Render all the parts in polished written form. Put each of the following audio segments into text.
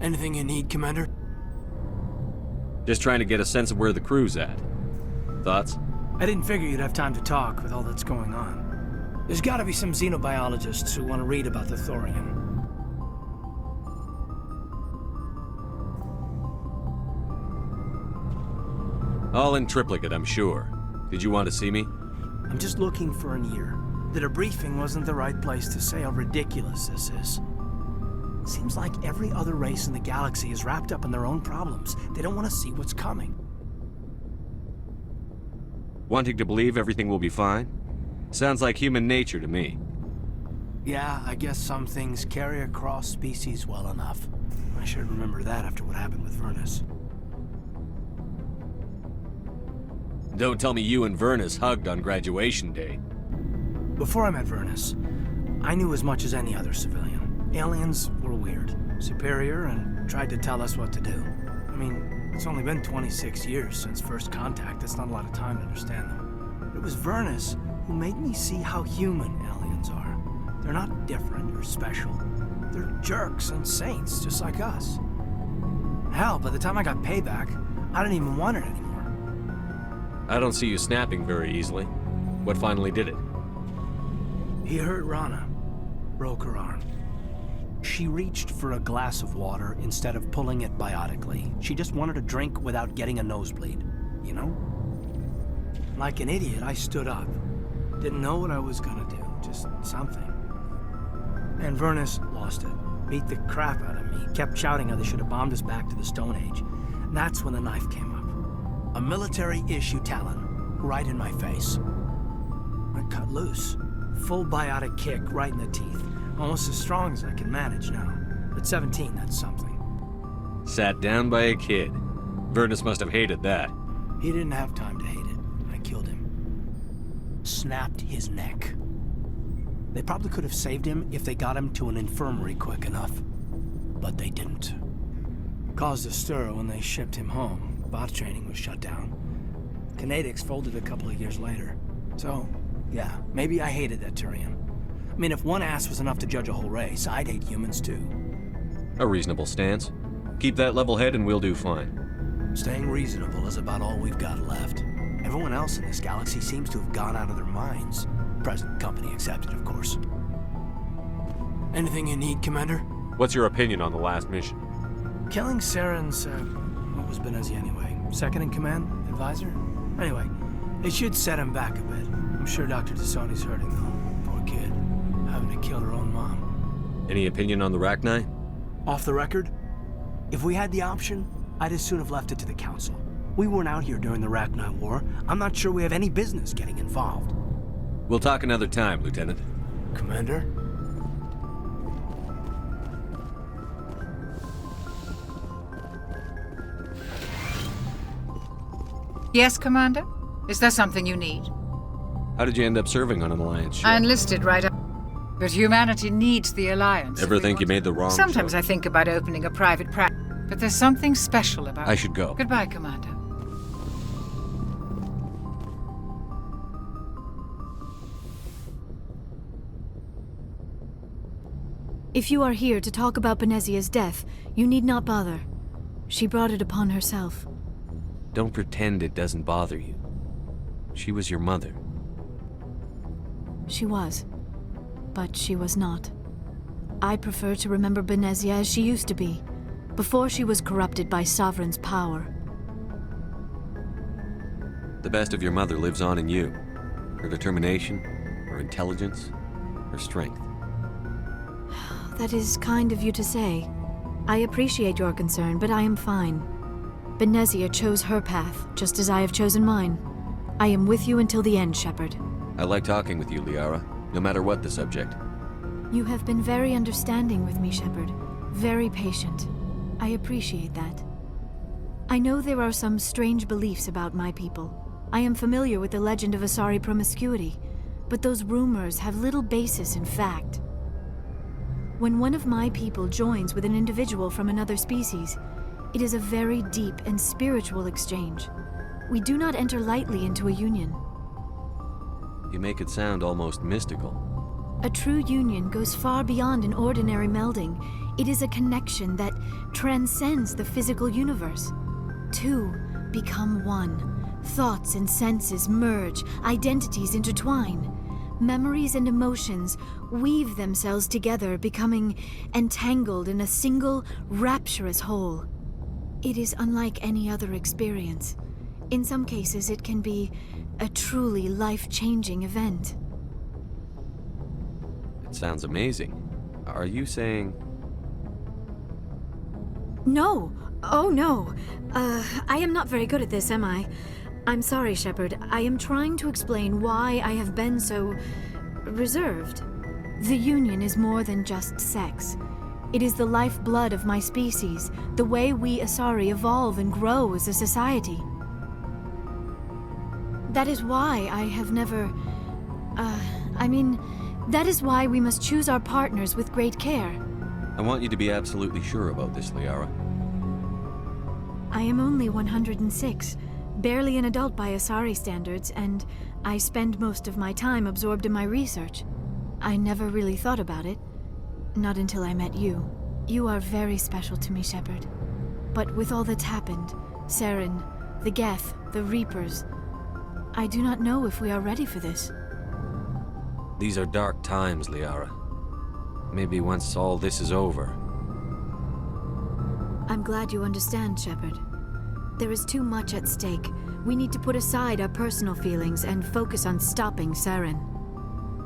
Anything you need, Commander? Just trying to get a sense of where the crew's at. Thoughts? I didn't figure you'd have time to talk with all that's going on. There's gotta be some xenobiologists who want to read about the Thorian. All in triplicate, I'm sure. Did you want to see me? I'm just looking for an ear. The debriefing wasn't the right place to say how ridiculous this is. Seems like every other race in the galaxy is wrapped up in their own problems. They don't want to see what's coming. Wanting to believe everything will be fine? Sounds like human nature to me. Yeah, I guess some things carry across species well enough. I should remember that after what happened with Vernus. Don't tell me you and Vernus hugged on graduation day. Before I met Vernus, I knew as much as any other civilian. Aliens were weird, superior, and tried to tell us what to do. I mean, it's only been 26 years since first contact. That's not a lot of time to understand them. It was Vernus who made me see how human aliens are. They're not different or special. They're jerks and saints, just like us. Hell, by the time I got payback, I didn't even want it anymore. I don't see you snapping very easily. What finally did it? He hurt Rana. Broke her arm. She reached for a glass of water instead of pulling it biotically. She just wanted a drink without getting a nosebleed, you know? Like an idiot, I stood up. Didn't know what I was gonna do, just something. And Vernus lost it. Beat the crap out of me. Kept shouting how they should have bombed us back to the Stone Age. And that's when the knife came up. A military-issue Talon, right in my face. I cut loose. Full biotic kick right in the teeth. Almost as strong as I can manage now. At 17, that's something. Sat down by a kid. Vernus must have hated that. He didn't have time to hate it. I killed him. Snapped his neck. They probably could have saved him if they got him to an infirmary quick enough. But they didn't. Caused a stir when they shipped him home. Bot training was shut down. Kinetics folded a couple of years later. So, yeah, maybe I hated that Turian. I mean, if one ass was enough to judge a whole race, I'd hate humans too. A reasonable stance. Keep that level head and we'll do fine. Staying reasonable is about all we've got left. Everyone else in this galaxy seems to have gone out of their minds. Present company accepted, of course. Anything you need, Commander? What's your opinion on the last mission? Killing Saren's, what was Benezia anyway? Second in command? Advisor? Anyway, it should set him back a bit. I'm sure Dr. T'Soni's hurting, though. Poor kid. Having to kill her own mom. Any opinion on the Rachni? Off the record? If we had the option, I'd as soon have left it to the Council. We weren't out here during the Rachni War. I'm not sure we have any business getting involved. We'll talk another time, Lieutenant. Commander? Yes, Commander? Is there something you need? How did you end up serving on an Alliance ship? I enlisted right up. But humanity needs the Alliance. Ever think you made the wrong Sometimes choice? I think about opening a private practice. But there's something special about I should go. Goodbye, Commander. If you are here to talk about Benezia's death, you need not bother. She brought it upon herself. Don't pretend it doesn't bother you. She was your mother. She was. But she was not. I prefer to remember Benezia as she used to be, before she was corrupted by Sovereign's power. The best of your mother lives on in you. Her determination, her intelligence, her strength. That is kind of you to say. I appreciate your concern, but I am fine. Benezia chose her path, just as I have chosen mine. I am with you until the end, Shepard. I like talking with you, Liara, no matter what the subject. You have been very understanding with me, Shepard. Very patient. I appreciate that. I know there are some strange beliefs about my people. I am familiar with the legend of Asari promiscuity, but those rumors have little basis in fact. When one of my people joins with an individual from another species, it is a very deep and spiritual exchange. We do not enter lightly into a union. You make it sound almost mystical. A true union goes far beyond an ordinary melding. It is a connection that transcends the physical universe. Two become one. Thoughts and senses merge, identities intertwine. Memories and emotions weave themselves together, becoming entangled in a single, rapturous whole. It is unlike any other experience. In some cases, it can be a truly life-changing event. It sounds amazing. Are you saying... No! Oh, no! I am not very good at this, am I? I'm sorry, Shepard. I am trying to explain why I have been so... reserved. The Union is more than just sex. It is the lifeblood of my species, the way we Asari evolve and grow as a society. That is why I have never... that is why we must choose our partners with great care. I want you to be absolutely sure about this, Liara. I am only 106, barely an adult by Asari standards, and I spend most of my time absorbed in my research. I never really thought about it. Not until I met you. You are very special to me, Shepard. But with all that's happened, Saren, the Geth, the Reapers, I do not know if we are ready for this. These are dark times, Liara. Maybe once all this is over. I'm glad you understand, Shepard. There is too much at stake. We need to put aside our personal feelings and focus on stopping Saren.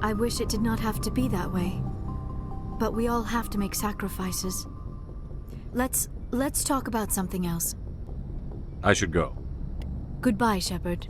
I wish it did not have to be that way. But we all have to make sacrifices. Let's talk about something else. I should go. Goodbye, Shepard.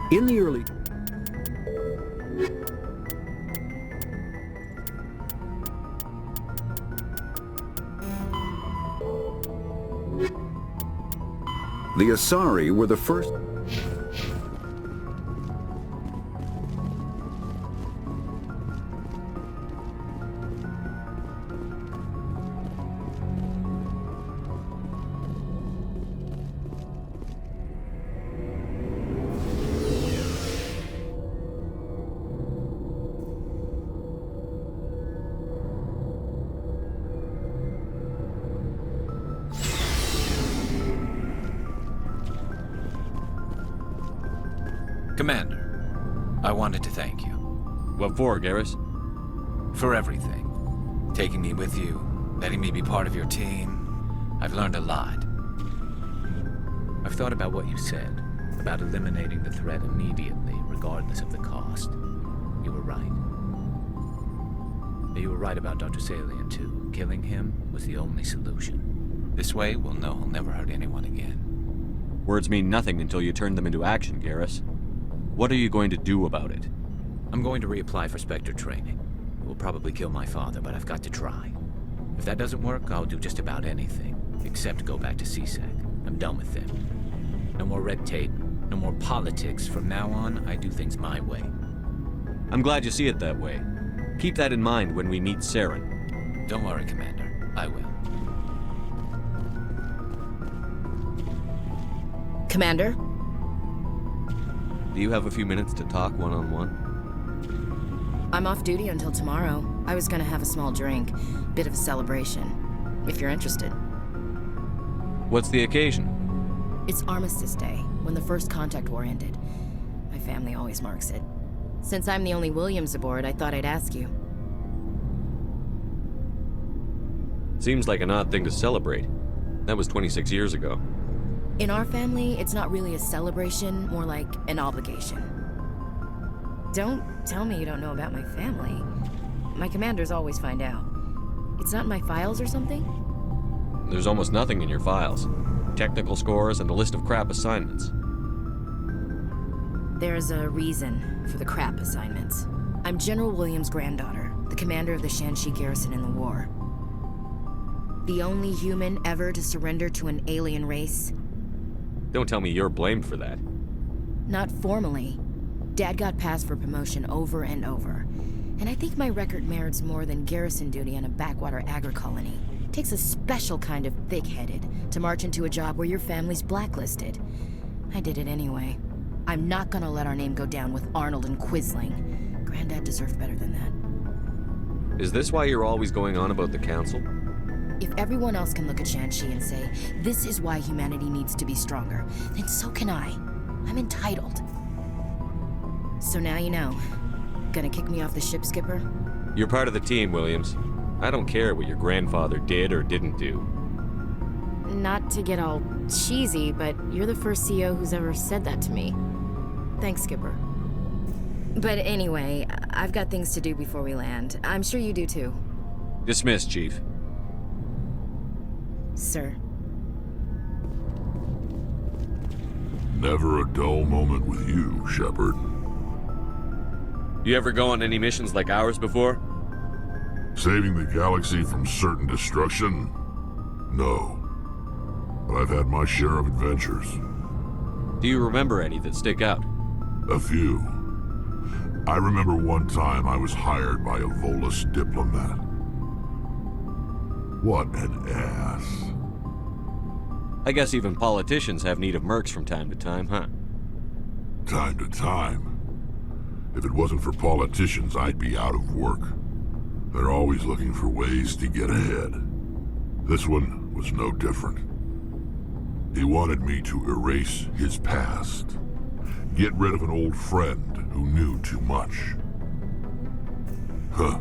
In the early... The Asari were the first... Commander, I wanted to thank you. What for, Garrus? For everything. Taking me with you, letting me be part of your team. I've learned a lot. I've thought about what you said, about eliminating the threat immediately, regardless of the cost. You were right. You were right about Dr. Salian, too. Killing him was the only solution. This way, we'll know he'll never hurt anyone again. Words mean nothing until you turn them into action, Garrus. What are you going to do about it? I'm going to reapply for Spectre training. It will probably kill my father, but I've got to try. If that doesn't work, I'll do just about anything, except go back to C-Sec. I'm done with them. No more red tape, no more politics. From now on, I do things my way. I'm glad you see it that way. Keep that in mind when we meet Saren. Don't worry, Commander. I will. Commander? Do you have a few minutes to talk one-on-one? I'm off duty until tomorrow. I was gonna have a small drink. Bit of a celebration. If you're interested. What's the occasion? It's Armistice Day, when the first contact war ended. My family always marks it. Since I'm the only Williams aboard, I thought I'd ask you. Seems like an odd thing to celebrate. That was 26 years ago. In our family, it's not really a celebration, more like an obligation. Don't tell me you don't know about my family. My commanders always find out. It's not in my files or something? There's almost nothing in your files. Technical scores and a list of crap assignments. There's a reason for the crap assignments. I'm General Williams' granddaughter, the commander of the Shanxi garrison in the war. The only human ever to surrender to an alien race. Don't tell me you're blamed for that. Not formally. Dad got passed for promotion over and over. And I think my record merits more than garrison duty on a backwater agri-colony. It takes a special kind of thick-headed to march into a job where your family's blacklisted. I did it anyway. I'm not gonna let our name go down with Arnold and Quisling. Granddad deserved better than that. Is this why you're always going on about the Council? If everyone else can look at Shan-Chi and say, this is why humanity needs to be stronger, then so can I. I'm entitled. So now you know. Gonna kick me off the ship, Skipper? You're part of the team, Williams. I don't care what your grandfather did or didn't do. Not to get all cheesy, but you're the first CEO who's ever said that to me. Thanks, Skipper. But anyway, I've got things to do before we land. I'm sure you do too. Dismissed, Chief. Sir. Never a dull moment with you, Shepard. You ever go on any missions like ours before? Saving the galaxy from certain destruction? No. But I've had my share of adventures. Do you remember any that stick out? A few. I remember one time I was hired by a Volus diplomat. What an ass. I guess even politicians have need of mercs from time to time, huh? Time to time. If it wasn't for politicians, I'd be out of work. They're always looking for ways to get ahead. This one was no different. He wanted me to erase his past. Get rid of an old friend who knew too much. Huh.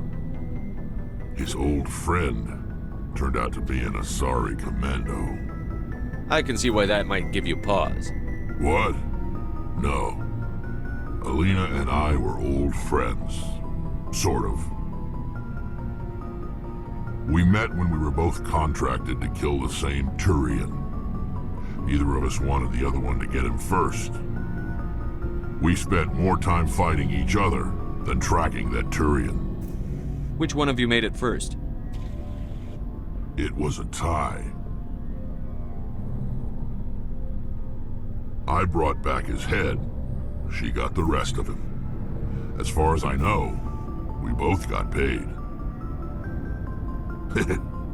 His old friend turned out to be an Asari commando. I can see why that might give you pause. What? No. Alina and I were old friends. Sort of. We met when we were both contracted to kill the same Turian. Neither of us wanted the other one to get him first. We spent more time fighting each other than tracking that Turian. Which one of you made it first? It was a tie. I brought back his head. She got the rest of him. As far as I know, we both got paid.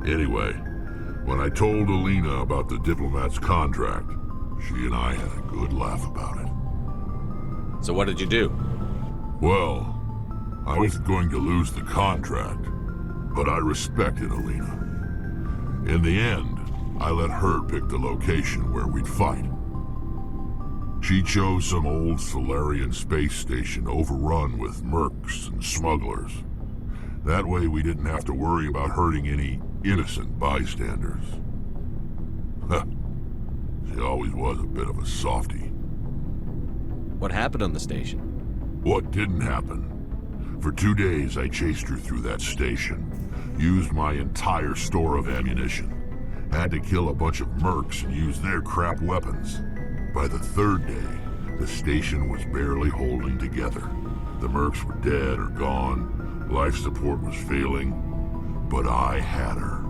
Anyway, when I told Alina about the diplomat's contract, she and I had a good laugh about it. So what did you do? Well, I wasn't going to lose the contract, but I respected Alina. In the end, I let her pick the location where we'd fight. She chose some old Solarian space station overrun with mercs and smugglers. That way we didn't have to worry about hurting any innocent bystanders. Huh. She always was a bit of a softie. What happened on the station? What didn't happen? For 2 days I chased her through that station. Used my entire store of ammunition. Had to kill a bunch of mercs and use their crap weapons. By the 3rd day, the station was barely holding together. The mercs were dead or gone. Life support was failing. But I had her.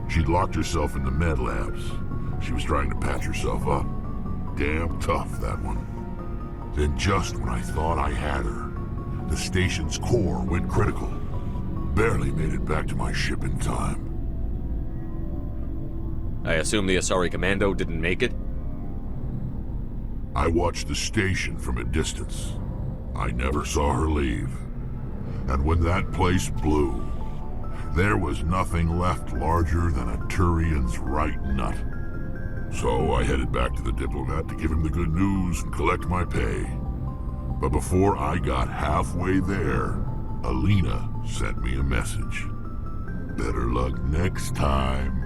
She'd locked herself in the med labs. She was trying to patch herself up. Damn tough, that one. Then just when I thought I had her, the station's core went critical. Barely made it back to my ship in time. I assume the Asari Commando didn't make it? I watched the station from a distance. I never saw her leave. And when that place blew, there was nothing left larger than a Turian's right nut. So I headed back to the diplomat to give him the good news and collect my pay. But before I got halfway there, Alina sent me a message. Better luck next time.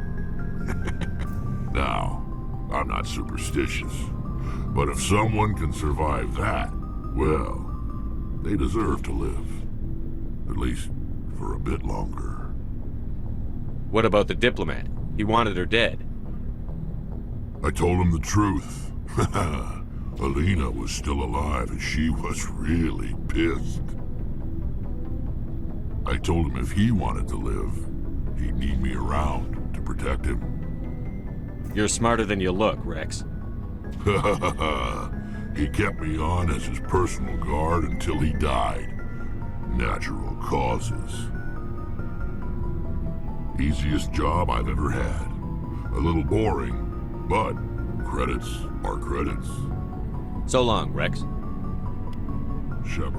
Now, I'm not superstitious, but if someone can survive that, well, they deserve to live. At least for a bit longer. What about the diplomat? He wanted her dead. I told him the truth. Alina was still alive and she was really pissed. I told him if he wanted to live, he'd need me around to protect him. You're smarter than you look, Rex. He kept me on as his personal guard until he died. Natural causes. Easiest job I've ever had. A little boring, but credits are credits. So long, Rex. Shepard.